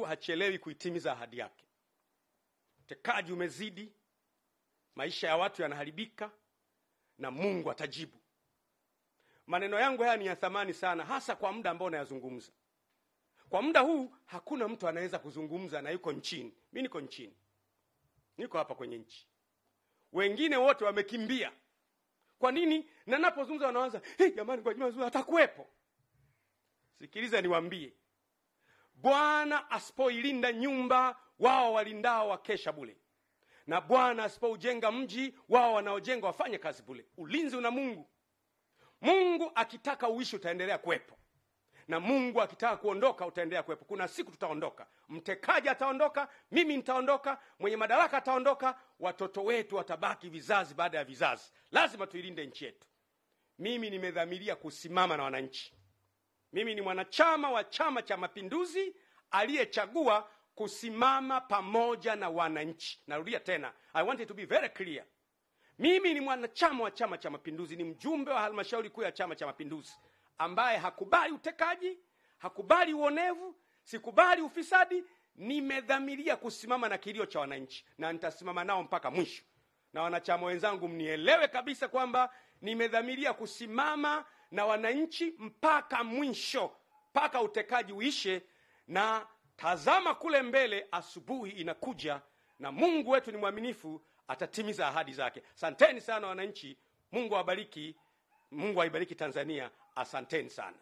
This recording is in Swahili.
Mungu hachelewi kuitimiza ahadi yake. Utekaji umezidi, maisha ya watu yanaharibika, na Mungu atajibu. Maneno yangu haya ni ya thamani sana, hasa kwa muda ambao nayazungumza. Kwa muda huu hakuna mtu anaweza kuzungumza na yuko nchini. Mimi niko nchini, niko hapa kwenye nchi. Wengine wote wamekimbia. Kwa nini? Na napozungumza wanaanza, jamani kwa Juma atakuwepo. Sikiliza niwaambie, Bwana asipoilinda nyumba, wao walindao wakesha bure. Na Bwana asipoujenga mji, wao wanaojenga wafanye kazi bure. Ulinzi una Mungu. Mungu akitaka uishi utaendelea kuwepo. Na Mungu akitaka kuondoka utaendelea kuwepo. Kuna siku tutaondoka. Mtekaji ataondoka, mimi nitaondoka, mwenye madaraka ataondoka, watoto wetu watabaki vizazi baada ya vizazi. Lazima tuilinde nchi yetu. Mimi nimedhamiria kusimama na wananchi. Mimi ni mwanachama wa Chama cha Mapinduzi aliyechagua kusimama pamoja na wananchi. Narudia tena, I want it to be very clear. Mimi ni mwanachama wa Chama cha Mapinduzi, ni mjumbe wa halmashauri kuu ya Chama cha Mapinduzi, ambaye hakubali utekaji, hakubali uonevu, sikubali ufisadi. Nimedhamiria kusimama na kilio cha wananchi, na nitasimama nao mpaka mwisho. Na wanachama wenzangu, mnielewe kabisa kwamba nimedhamiria kusimama na wananchi mpaka mwisho, mpaka utekaji uishe. Na tazama kule mbele, asubuhi inakuja, na Mungu wetu ni mwaminifu, atatimiza ahadi zake. Asanteni sana wananchi. Mungu awabariki. Mungu aibariki Tanzania. Asanteni sana.